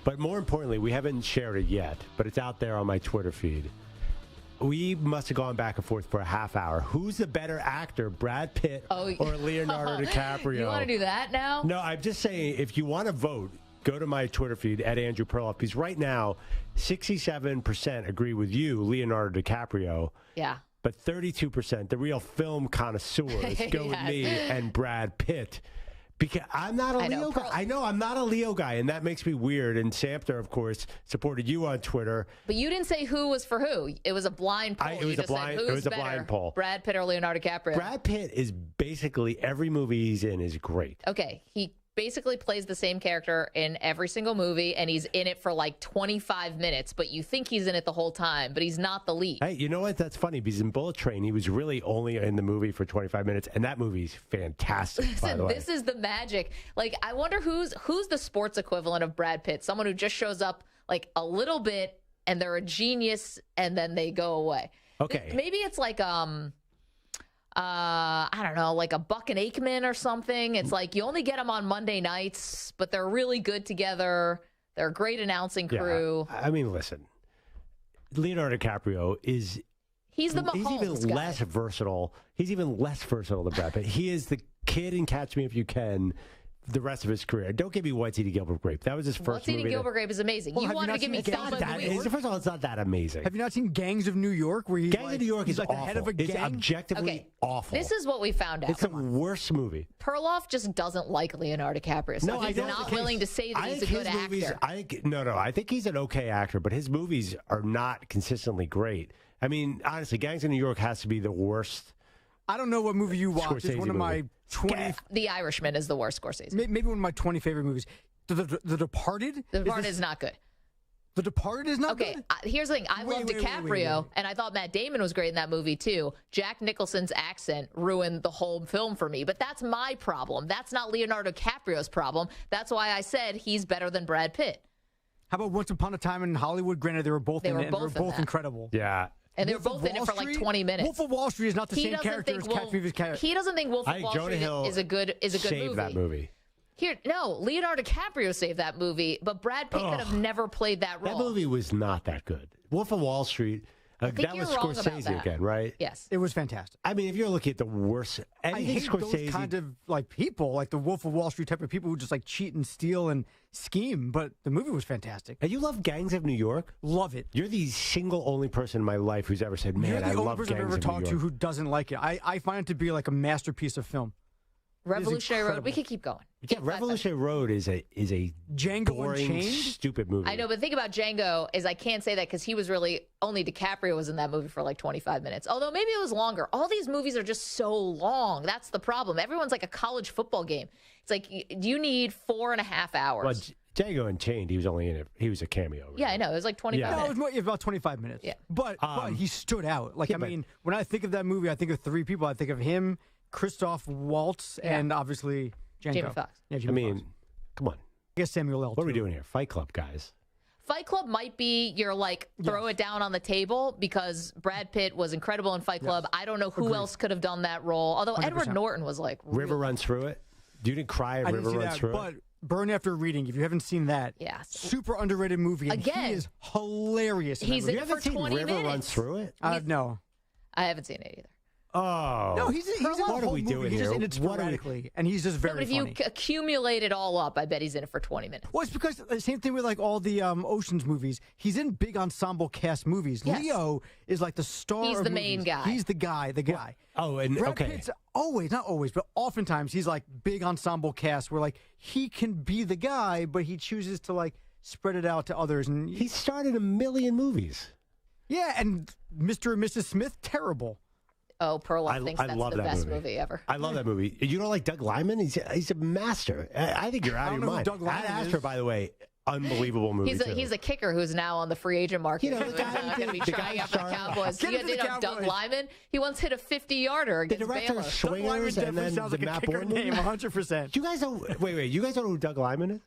But more importantly, we haven't shared it yet, but it's out there on my Twitter feed. We must have gone back and forth for a half hour. Who's the better actor, Brad Pitt or Leonardo DiCaprio? You want to do that now? No, I'm just saying, if you want to vote, go to my Twitter feed, at Andrew Perloff, because right now, 67% agree with you, Leonardo DiCaprio. Yeah. But 32%, the real film connoisseurs, go with me and Brad Pitt. Because I'm not a Leo guy. I know I'm not a Leo guy, and that makes me weird. And Samter, of course, supported you on Twitter. But you didn't say who was for who. It was a blind poll. It was a blind poll. Brad Pitt or Leonardo DiCaprio? Brad Pitt is basically every movie he's in is great. Okay, he basically plays the same character in every single movie, and he's in it for like 25 minutes, but you think he's in it the whole time, but he's not the lead. Hey, you know what? That's funny, because in Bullet Train, he was really only in the movie for 25 minutes, and that movie's fantastic. Listen, this is the magic. Like, I wonder who's the sports equivalent of Brad Pitt, someone who just shows up like a little bit, and they're a genius, and then they go away. Okay. Maybe it's like, I don't know, like a Buck and Aikman or something. It's like you only get them on Monday nights, but they're really good together. They're a great announcing crew. Yeah, I mean, listen, Leonardo DiCaprio is... He's the Mahomes He's even guy. less versatile. He's even less versatile than Brad Pitt. He is the kid in Catch Me If You Can the rest of his career. Don't give me What's Eating Gilbert Grape. That was his first movie. What's Eating Gilbert Grape is amazing. Well, you wanted to give me Thelma and Louise. First of all, it's not that amazing. Have you not seen Gangs of New York? Where he's Gangs of New York is like awful. the head of a It's gang? objectively awful. This is what we found out. It's the worst movie. Perloff just doesn't like Leonardo DiCaprio. So he's not willing to say that he's a good actor. I think he's an okay actor, but his movies are not consistently great. I mean, honestly, Gangs of New York has to be the worst. I don't know what movie you watched. It's one of my 20. The Irishman is the worst Scorsese. Maybe one of my 20 favorite movies. The Departed? The Departed is not good. The Departed is not good? Okay, here's the thing. I love DiCaprio, and I thought Matt Damon was great in that movie, too. Jack Nicholson's accent ruined the whole film for me, but that's my problem. That's not Leonardo DiCaprio's problem. That's why I said he's better than Brad Pitt. How about Once Upon a Time in Hollywood? Granted, they were both in it, and they were both incredible. Yeah. And they were both in it for like 20 minutes. Wolf of Wall Street is not the same character as Catch Me If You Can. He doesn't think Wolf of Wall Street is a good movie. Saved that movie. No, Leonardo DiCaprio saved that movie, but Brad Pitt could have never played that role. That movie was not that good. Wolf of Wall Street, that was Scorsese again, right? Yes. It was fantastic. I mean, if you're looking at the worst, I hate Scorsese, those kind of like people, like the Wolf of Wall Street type of people who just like cheat and steal and scheme, but the movie was fantastic. And you love Gangs of New York? Love it. You're the single only person in my life who's ever said, man, I love Gangs of New York. You're the only person I've ever talked to who doesn't like it. I find it to be like a masterpiece of film. Revolutionary Road. We could keep going. Yeah, Revolutionary Road is a Django boring, Unchained? stupid movie. I know, but the thing about Django is I can't say that because he was really only DiCaprio was in that movie for like 25 minutes. Although maybe it was longer. All these movies are just so long. That's the problem. Everyone's like a college football game. It's like you need 4.5 hours. Well, Django Unchained, he was only in it. He was a cameo. Really. Yeah, I know. It was like 25 minutes. No, it was more, about 25 minutes. Yeah. But he stood out. Like, I mean, when I think of that movie, I think of three people. I think of him, Christoph Waltz, and obviously Django. Jamie Foxx. Yeah, Foxx. Come on. I guess Samuel L. What are we doing here? Fight Club, guys. Fight Club might be your, like, throw it down on the table because Brad Pitt was incredible in Fight Club. I don't know who else could have done that role. Although 100%. Edward Norton was like... River Runs Through It? You didn't cry at River Runs Through It? Burn After Reading, if you haven't seen that, super underrated movie. And again, he is hilarious. He's in it for 20 minutes. River Runs Through It? No. I haven't seen it either. Oh. No, he's in what the are we doing He's here? just in it sporadically, and he's just very but if funny. you accumulate it all up, I bet he's in it for 20 minutes. Well, it's because the same thing with like all the Ocean's movies. He's in big ensemble cast movies. Yes. Leo is like the star. He's of the movies. main guy. He's the guy. And Brad Pitt's always, not always, but oftentimes he's like big ensemble cast where like he can be the guy, but he chooses to like spread it out to others. And he started a million movies. Yeah, and Mr. and Mrs. Smith, terrible. Oh, Perloff thinks that's the best movie ever. I love that movie. You don't like Doug Liman? He's a master. I think you're out of your mind. Ad Astra, by the way, unbelievable movie. He's a kicker who's now on the free agent market. You know, the guy going to be trying out for the Cowboys. You know Doug Liman? He once hit a 50-yarder against Baylor. The director of Swingers and then the Matt Bourne name, 100%. You guys don't wait. You guys don't know who Doug Liman is?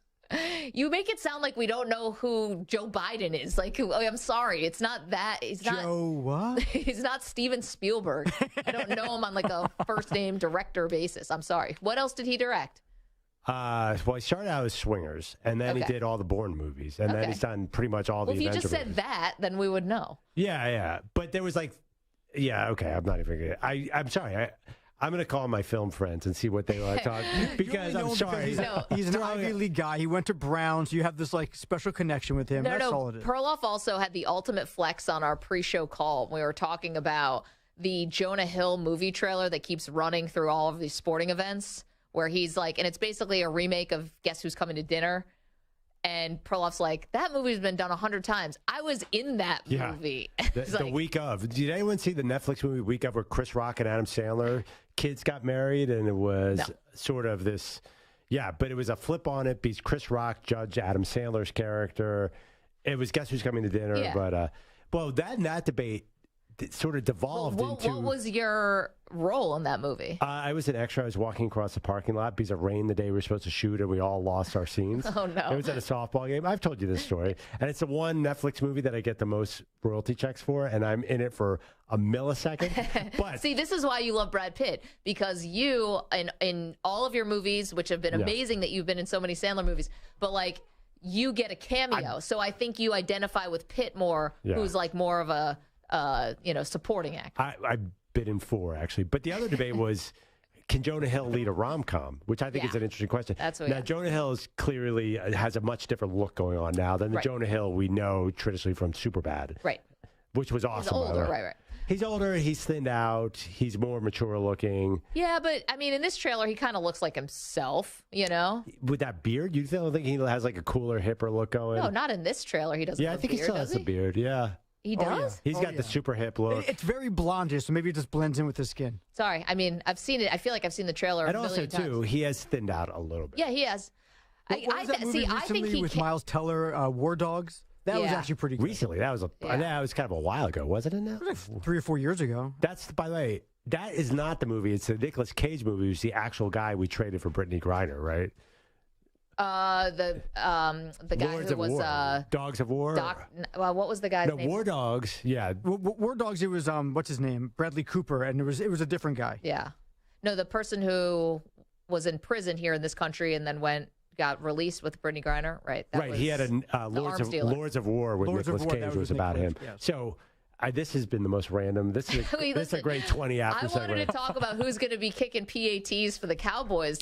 You make it sound like we don't know who Joe Biden is. Like, I'm sorry, it's not that. He's not Joe what? He's not Steven Spielberg. I don't know him on like a first name director basis. I'm sorry. What else did he direct? Well, he started out as Swingers, and then he did all the Bourne movies, and then he's done pretty much all the Avenger movies. If you just said that, then we would know. Yeah. But there was I'm not even going to. I'm sorry. I'm going to call my film friends and see what they want to talk, because I'm sorry. He's an Ivy League guy. He went to Brown, so you have this special connection with him. That's all it is. Perloff also had the ultimate flex on our pre-show call. We were talking about the Jonah Hill movie trailer that keeps running through all of these sporting events, where he's and it's basically a remake of Guess Who's Coming to Dinner. And Perloff's like, that movie's been done 100 times. I was in that movie. The week of. Did anyone see the Netflix movie Week of, where Chris Rock and Adam Sandler kids got married? And it was sort of this, but it was a flip on it, because Chris Rock judged Adam Sandler's character. It was Guess Who's Coming to Dinner. Yeah. But, that debate sort of devolved into... What was your role in that movie? I was an extra. I was walking across the parking lot because it rained the day we were supposed to shoot, and we all lost our scenes. Oh, no. It was at a softball game. I've told you this story. And it's the one Netflix movie that I get the most royalty checks for, and I'm in it for a millisecond. But see, this is why you love Brad Pitt, because you, in all of your movies, which have been amazing that you've been in so many Sandler movies, but, you get a cameo. So I think you identify with Pitt more, who's, more of a... supporting actor. I've been in 4, actually. But the other debate was, can Jonah Hill lead a rom-com? Which I think is an interesting question. That's what now, Jonah Hill is clearly has a much different look going on now than the Jonah Hill we know traditionally from Superbad. Right. Which was awesome. He's older, right. He's older, he's thinned out, he's more mature looking. Yeah, but, in this trailer, he kind of looks like himself, With that beard? You don't think he has, a cooler, hipper look going? No, not in this trailer. He doesn't have a beard, he still has the beard, He does? He's got the super hip look. It's very blondish, so maybe it just blends in with his skin. Sorry. I've seen it. I feel like I've seen the trailer a million times. And also, too, he has thinned out a little bit. Yeah, he has. What was that movie recently with Miles Teller, War Dogs? That was actually pretty good. Recently? That was kind of a while ago, wasn't it now? It was 3 or 4 years ago. That's, by the way, that is not the movie. It's the Nicolas Cage movie, who's the actual guy we traded for Brittany Griner, right? The guy Lords who of was War. Dogs of War. What was the guy's name? War Dogs. Yeah. War Dogs. It was what's his name? Bradley Cooper, and it was a different guy. Yeah. No, the person who was in prison here in this country and then got released with Brittany Griner. Right. Right. He had a Lords of War with Nicolas Cage was about him. Yeah. So. This has been the most random. This is a great 20 after I wanted to talk about who's going to be kicking PATs for the Cowboys